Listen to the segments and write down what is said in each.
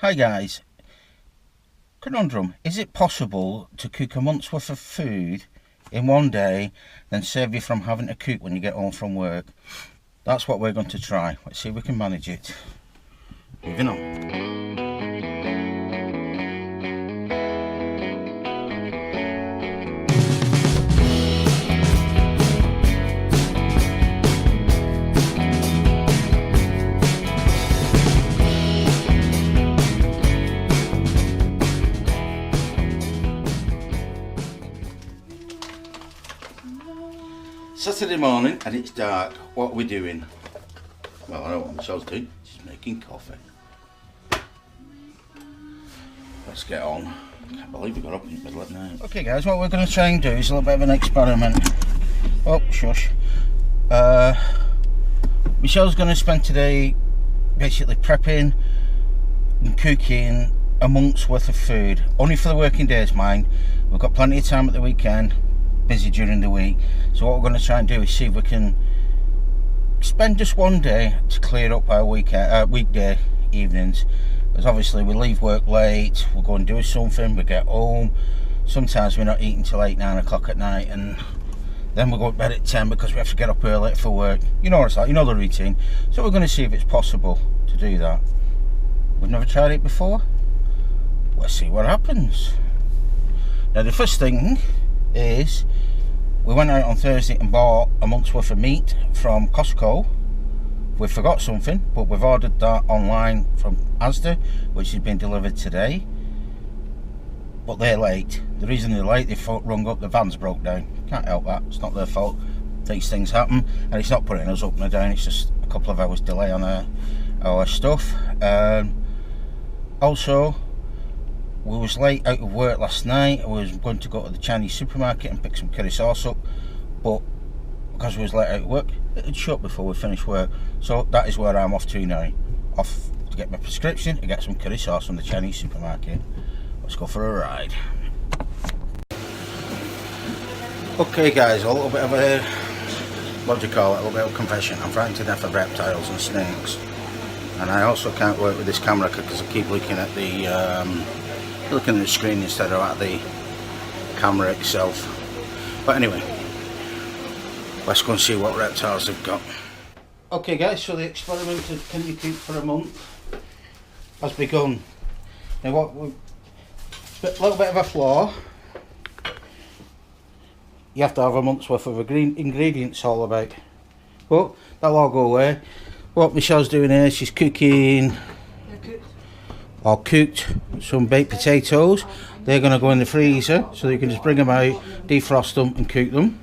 Hi guys, conundrum, is it possible to cook a month's worth of food in one day, then save you from having to cook when you get home from work? That's what we're going to try. Let's see if we can manage it. Moving on. Saturday morning and it's dark. What are we doing? Well, I know what Michelle's doing. She's making coffee. Let's get on. I can't believe we got up in the middle of the night. Okay guys, what we're going to try and do is a little bit of an experiment. Oh, shush. Michelle's going to spend today basically prepping and cooking a month's worth of food. Only for the working days, mind. We've got plenty of time at the weekend. Busy during the week, so what we're going to try and do is see if we can spend just one day to clear up our weekday evenings, because obviously we leave work late, we'll go and do something, we get home, sometimes we're not eating till 8, 9 o'clock at night, and then we'll go to bed at 10 because we have to get up early for work. You know what it's like, you know the routine. So we're going to see if it's possible to do that. We've never tried it before. Let's see what happens. Now the first thing is we went out on Thursday and bought a month's worth of meat from Costco. We forgot something, but we've ordered that online from Asda, which has been delivered today, but they're late. The reason they're late, they've rung up, the van's broke down. Can't help that, it's not their fault. These things happen, and it's not putting us up and down, it's just a couple of hours delay on our stuff. Also, we was late out of work last night. I was going to go to the Chinese supermarket and pick some curry sauce up, but because we was late out of work, it had shut before we finished work. So that is where I'm off to now. Off to get my prescription and get some curry sauce from the Chinese supermarket. Let's go for a ride. Okay guys, a little bit of a, what do you call it, a little bit of confession. I'm frightened to death of reptiles and snakes. And I also can't work with this camera because I keep looking at the screen instead of at the camera itself. But anyway, let's go and see what reptiles they've got. Okay guys, so the experiment of can you cook for a month has begun. Now what a little bit of a flaw. You have to have a month's worth of ingredients all about. But that'll all go away. What Michelle's doing here, she's cooking cooked some baked potatoes. They're going to go in the freezer, so you can just bring them out, defrost them and cook them.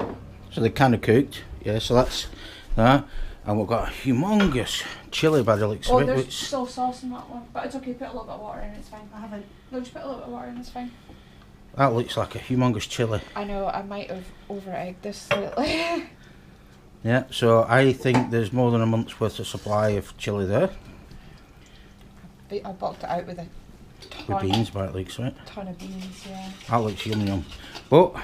So they're kind of cooked. Yeah, so that's that. And we've got a humongous chilli by the looks of it. There's still sauce in that one, but it's okay, put a little bit of water in, it's fine. I haven't. No, just put a little bit of water in, it's fine. That looks like a humongous chilli. I know, I might have over-egged this slightly. Yeah, so I think there's more than a month's worth of supply of chilli there. I bulked it out with a ton, with beans by the looks of it. Ton of beans, yeah. That looks yum. But what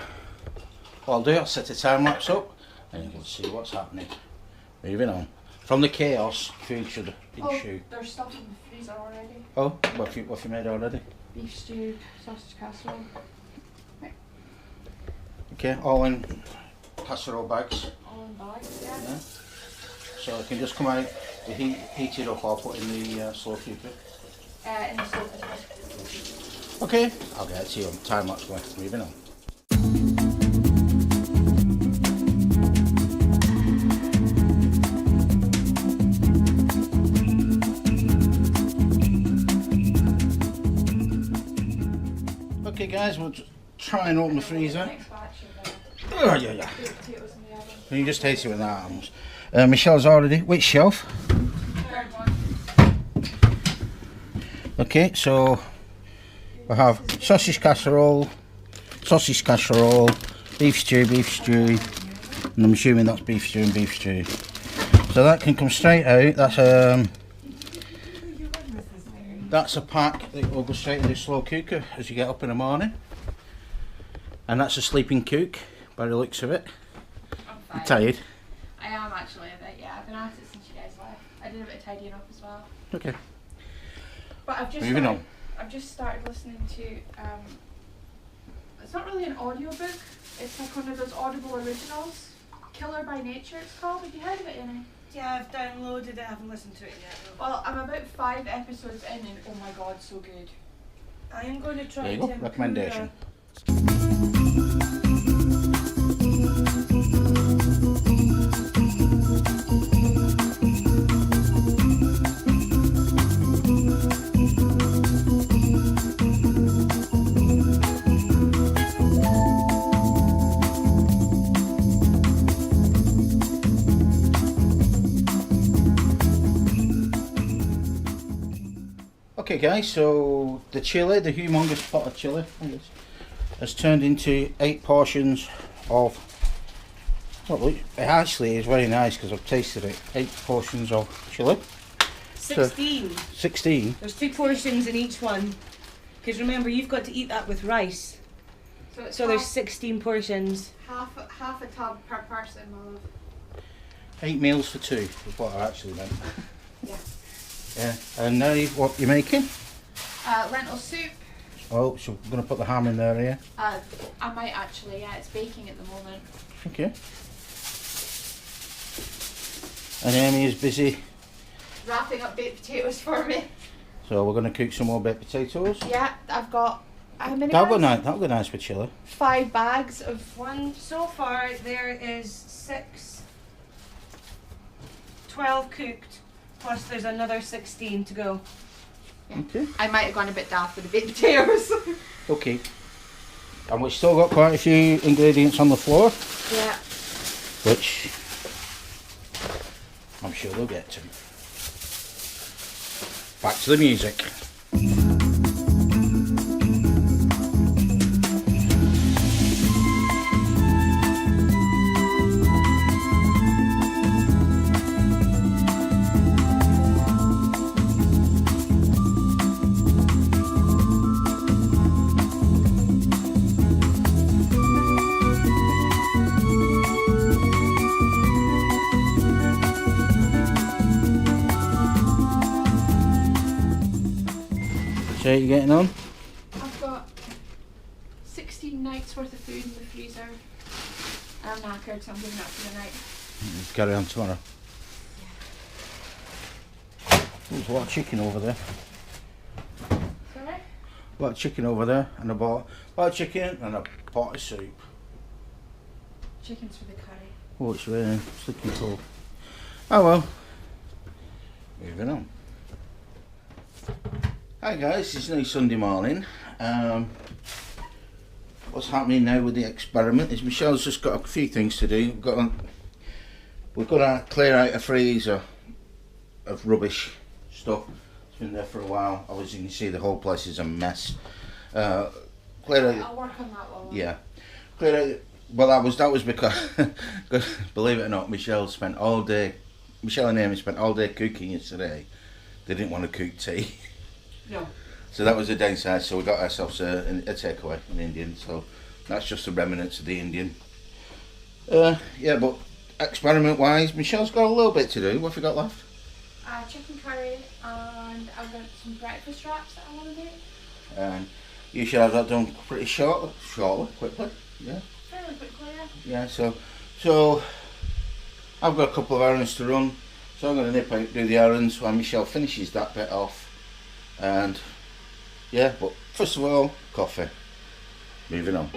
I'll do, I'll set a time lapse up and you can see what's happening. Moving on. From the chaos, food should ensue. Oh, there's stuff in the freezer already. Oh, what have you made already? Beef stew, sausage casserole. Right. Okay, all in casserole bags. All in bags, yeah. So it can just come out, heat it up, I'll put in the slow cooker. In the slow cooker. Okay, I'll get it to you on time lapse going. Moving on. Okay guys, we'll try and open the freezer. Oh yeah. Can you just taste it with that arms? Michelle's already, which shelf? Okay, so we have sausage casserole, beef stew, and I'm assuming that's beef stew and beef stew. So that can come straight out. That's a pack that will go straight in the slow cooker as you get up in the morning. And that's a sleeping cook by the looks of it. I'm You tired? I am actually a bit, yeah. I've been at it since you guys left. I did a bit of tidying up as well. Okay. But I've just started listening to it's not really an audiobook, it's like one of those Audible originals. Killer by Nature it's called. Have you heard of it, Annie? Yeah, I've downloaded it, I haven't listened to it yet. No. Well, I'm about 5 episodes in and oh my god, so good. I am going to try There you to go, recommendation. Okay guys, so the chili, the humongous pot of chili has turned into 8 portions of, well it actually is very nice because I've tasted it, 8 portions of chili. 16. So, 16? There's 2 portions in each one. Because remember, you've got to eat that with rice. So there's 16 portions. Half a tub per person, my love. 8 meals for 2 is what I actually meant. Yeah. Yeah, and now what you're making? Lentil soup. Oh, so we're going to put the ham in there, yeah? I might actually, yeah, it's baking at the moment. Okay. And Amy is busy. Wrapping up baked potatoes for me. So we're going to cook some more baked potatoes. Yeah, I've got, how many That'll bags? go nice with chili. 5 bags of, One so far, there is 6, 12 cooked, plus there's another 16 to go. yeah. Okay. I might have gone a bit daft with the baked potatoes. Okay. And we've still got quite a few ingredients on the floor, Yeah. which I'm sure we'll get to. Back to the music. So how you getting on? I've got 16 nights worth of food in the freezer. I'm knackered, so I'm giving up for the night. Carry on tomorrow. Oh, there's a lot of chicken over there. Sorry? A lot of chicken over there, and a lot of chicken and a pot of soup. Chicken's for the curry. Oh, it's raining. It's looking cold. Oh well. Moving on. Hi guys, it's nice Sunday morning. What's happening now with the experiment is Michelle's just got a few things to do. We've got to clear out a freezer of rubbish stuff. It's been there for a while. Obviously you can see the whole place is a mess. Clear out. I'll work on that one. Yeah. Clear out. Well, that was because, believe it or not, Michelle and Amy spent all day cooking yesterday. They didn't want to cook tea. No. So that was the downside, so we got ourselves a takeaway, an Indian, so that's just the remnants of the Indian. Yeah, but experiment wise, Michelle's got a little bit to do. What have you got left? Chicken curry, and I've got some breakfast wraps that I want to do. And you should have that done pretty shortly, quickly, yeah. Fairly quickly, Yeah, yeah. so I've got a couple of errands to run, so I'm going to nip out, do the errands while Michelle finishes that bit off. And yeah, but first of all, coffee. Moving on.